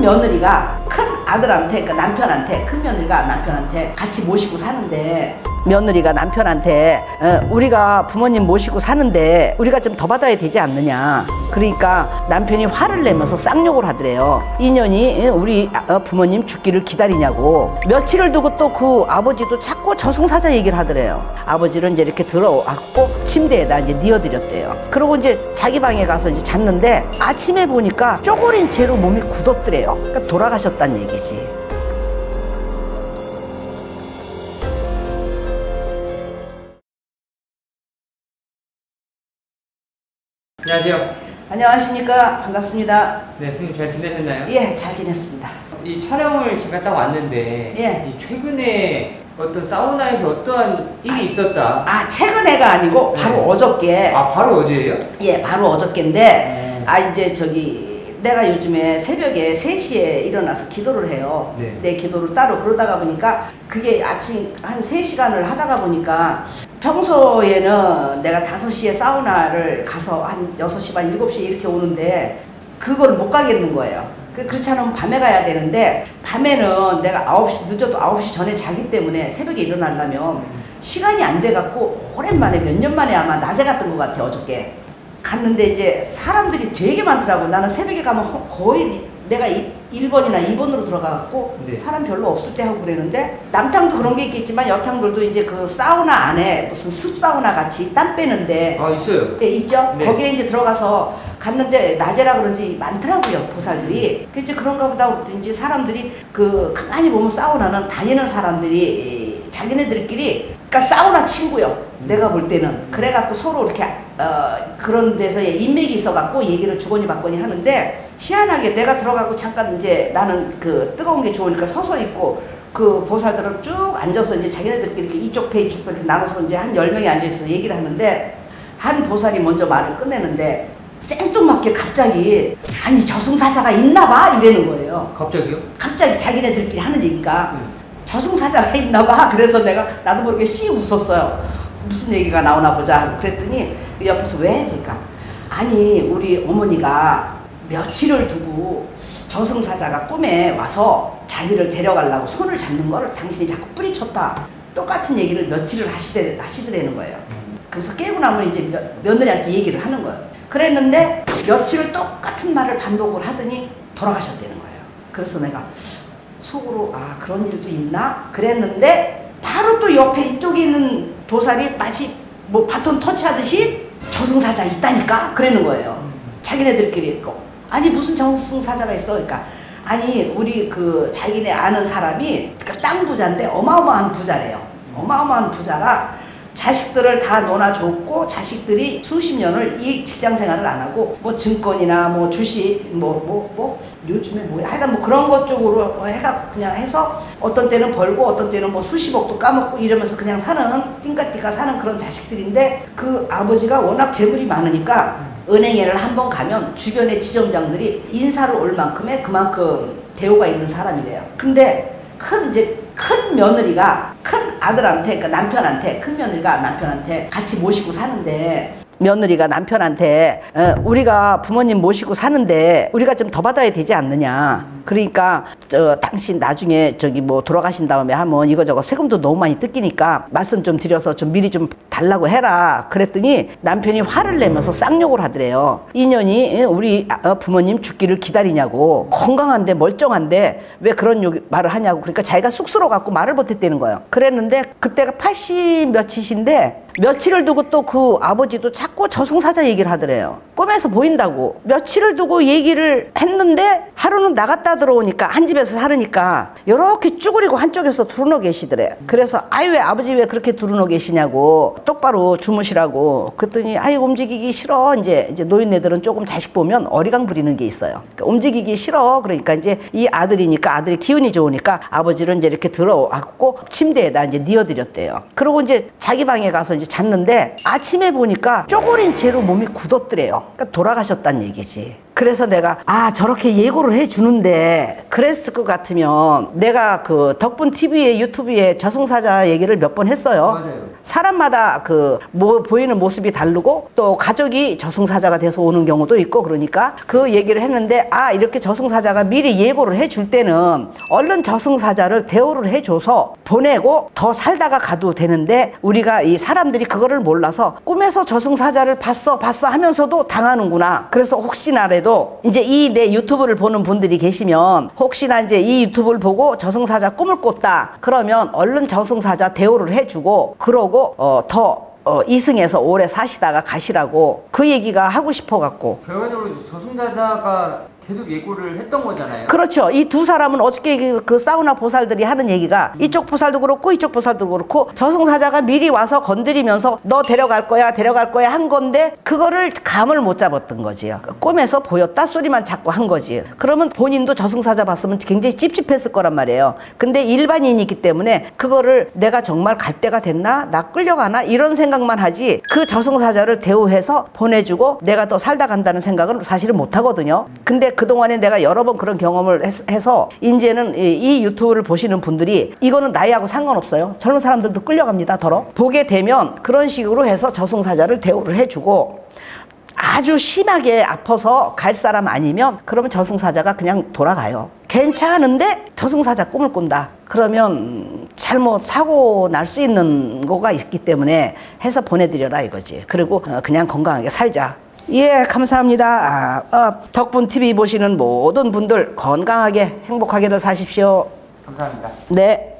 며느리가 큰 아들한테, 그러니까 남편한테, 큰 며느리가 남편한테 같이 모시고 사는데, 며느리가 남편한테 우리가 부모님 모시고 사는데 우리가 좀 더 받아야 되지 않느냐. 그러니까 남편이 화를 내면서 쌍욕을 하더래요. 인연이 우리 부모님 죽기를 기다리냐고. 며칠을 두고 또 그 아버지도 자꾸 저승사자 얘기를 하더래요. 아버지를 이제 이렇게 들어왔고 침대에다 이제 뉘어드렸대요. 그러고 이제 자기 방에 가서 이제 잤는데 아침에 보니까 쪼그린 채로 몸이 굳었더래요. 그러니까 돌아가셨다는 얘기지. 안녕하세요. 안녕하십니까. 반갑습니다. 네, 스님 잘 지내셨나요? 예, 잘 지냈습니다. 이 촬영을 제가 딱 왔는데 예. 이 최근에 어떤 사우나에서 어떠한 일이 있었다. 아, 최근에가 아니고 바로 네. 어저께. 아, 바로 어제예요? 예, 바로 어저께인데 이제 내가 요즘에 새벽에 3시에 일어나서 기도를 해요. 네. 내 기도를 따로. 그러다가 보니까 그게 아침 한 3시간을 하다가 보니까 평소에는 내가 5시에 사우나를 가서 한 6시 반 7시에 이렇게 오는데 그걸 못 가겠는 거예요. 그렇지 않으면 밤에 가야 되는데 밤에는 내가 9시, 늦어도 9시 전에 자기 때문에 새벽에 일어나려면 시간이 안 돼갖고 오랜만에 몇 년 만에 아마 낮에 갔던 것 같아요. 어저께 갔는데 이제 사람들이 되게 많더라고. 나는 새벽에 가면 거의 내가 1번이나 2번으로 들어가갖고 네. 사람 별로 없을 때 하고 그랬는데 남탕도 그런 게 있겠지만 여탕들도 이제 그 사우나 안에 무슨 습사우나 같이 땀 빼는데 아, 있어요. 예, 있죠? 네. 거기에 이제 들어가서 갔는데 낮에라 그런지 많더라고요. 보살들이. 그치 그런가 보다 그랬더니 사람들이 가만히 보면 사우나는 다니는 사람들이 자기네들끼리 그러니까 사우나 친구요. 내가 볼 때는 그래갖고 서로 이렇게 그런 데서의 인맥이 있어갖고 얘기를 주거니 받거니 하는데 희한하게 내가 들어가고 잠깐 이제 나는 그 뜨거운 게 좋으니까 서서 있고 그 보살들은 쭉 앉아서 이제 자기네들끼리 이렇게 이쪽 배 이쪽 배 이렇게 나눠서 이제 한 10명이 앉아있어서 얘기를 하는데 한 보살이 먼저 말을 끝내는데 생뚱맞게 갑자기 아니 저승사자가 있나봐 이러는 거예요. 갑자기요? 갑자기 자기네들끼리 하는 얘기가 저승사자가 있나봐. 그래서 나도 모르게 씩 웃었어요. 무슨 얘기가 나오나 보자 하고 그랬더니 옆에서 왜? 그러니까 아니 우리 어머니가 며칠을 두고 저승사자가 꿈에 와서 자기를 데려가려고 손을 잡는 거를 당신이 자꾸 뿌리쳤다. 똑같은 얘기를 며칠을 하시더라는 거예요. 그래서 깨고 나면 이제 며느리한테 얘기를 하는 거예요. 그랬는데 며칠을 똑같은 말을 반복을 하더니 돌아가셨다는 거예요. 그래서 내가 속으로 아 그런 일도 있나? 그랬는데 바로 또 옆에 이쪽에 있는 보살이 마치 뭐 바톤 터치하듯이 저승사자 있다니까? 그러는 거예요. 자기네들끼리. 아니 무슨 저승사자가 있어? 그러니까 아니 우리 자기네 아는 사람이 그러니까 땅 부자인데 어마어마한 부자래요. 어마어마한 부자라 자식들을 다 논아줬고 자식들이 수십 년을 이 직장 생활을 안 하고 뭐 증권이나 뭐 주식 요즘에 하여간 뭐 그런 것 쪽으로 해가 그냥 해서 어떤 때는 벌고 어떤 때는 뭐 수십억도 까먹고 이러면서 그냥 사는 띵까띵까 사는 그런 자식들인데 그 아버지가 워낙 재물이 많으니까 은행에를 한번 가면 주변의 지점장들이 인사를 올 만큼의 그만큼 대우가 있는 사람이래요. 근데 큰 며느리가 큰 아들한테, 그러니까 남편한테, 큰 며느리가 남편한테 같이 모시고 사는데 며느리가 남편한테 우리가 부모님 모시고 사는데 우리가 좀 더 받아야 되지 않느냐. 그러니까 당신 나중에 뭐 돌아가신 다음에 하면 이거저거 세금도 너무 많이 뜯기니까 말씀 좀 드려서 좀 미리 좀 달라고 해라. 그랬더니 남편이 화를 내면서 쌍욕을 하더래요. 인연이 우리 부모님 죽기를 기다리냐고. 건강한데 멀쩡한데 왜 그런 말을 하냐고. 그러니까 자기가 쑥스러워갖고 말을 못했다는 거예요. 그랬는데 그때가 80 몇이신데 며칠을 두고 또 그 아버지도 자꾸 저승사자 얘기를 하더래요. 꿈에서 보인다고. 며칠을 두고 얘기를 했는데 하루는 나갔다 들어오니까 한 집에서 살으니까 이렇게 쭈그리고 한쪽에서 두루누워 계시더래요. 그래서 왜 아버지 왜 그렇게 두루누워 계시냐고. 똑바로 주무시라고. 그랬더니 움직이기 싫어. 이제 노인네들은 조금 자식 보면 어리광 부리는 게 있어요. 그러니까 움직이기 싫어. 그러니까 이제 이 아들이니까 아들이 기운이 좋으니까 아버지를 이제 이렇게 들어왔고 침대에다 이제 뉘어드렸대요. 그리고 이제 자기 방에 가서 이제 잤는데 아침에 보니까 쪼그린 채로 몸이 굳었더래요. 그러니까 돌아가셨다는 얘기지. 그래서 내가 저렇게 예고를 해주는데 그랬을 것 같으면 내가 덕분 TV에 유튜브에 저승사자 얘기를 몇 번 했어요. 맞아요. 사람마다 보이는 모습이 다르고 또 가족이 저승사자가 돼서 오는 경우도 있고 그러니까 그 얘기를 했는데 이렇게 저승사자가 미리 예고를 해줄 때는 얼른 저승사자를 대우를 해줘서 보내고 더 살다가 가도 되는데 우리가 이 사람들이 그거를 몰라서 꿈에서 저승사자를 봤어 하면서도 당하는구나. 그래서 혹시나라도 이제 이 내 유튜브를 보는 분들이 계시면 혹시나 이제 이 유튜브를 보고 저승사자 꿈을 꿨다 그러면 얼른 저승사자 대우를 해주고 그러고 이승에서 오래 사시다가 가시라고 그 얘기가 하고 싶어 갖고. 결과적으로 저승사자가 계속 예고를 했던 거잖아요. 그렇죠. 이 두 사람은 어저께 그 사우나 보살들이 하는 얘기가 이쪽 보살도 그렇고 이쪽 보살도 그렇고 저승사자가 미리 와서 건드리면서 너 데려갈 거야 한 건데 그거를 감을 못 잡았던 거지요. 꿈에서 보였다 소리만 자꾸 한 거지. 그러면 본인도 저승사자 봤으면 굉장히 찝찝했을 거란 말이에요. 근데 일반인이기 때문에 그거를 내가 정말 갈 때가 됐나? 나 끌려가나? 이런 생각만 하지 그 저승사자를 대우해서 보내주고 내가 또 살다 간다는 생각은 사실은 못 하거든요. 근데 그동안에 내가 여러 번 그런 경험을 해서 이제는 이 유튜브를 보시는 분들이 이거는 나이하고 상관없어요. 젊은 사람들도 끌려갑니다. 더러 보게 되면 그런 식으로 해서 저승사자를 대우를 해주고 아주 심하게 아파서 갈 사람 아니면 그러면 저승사자가 그냥 돌아가요. 괜찮은데 저승사자 꿈을 꾼다 그러면 잘못 사고 날 수 있는 거가 있기 때문에 해서 보내드려라 이거지. 그리고 그냥 건강하게 살자. 예, 감사합니다. 덕분TV 보시는 모든 분들 건강하게 행복하게들 사십시오. 감사합니다. 네.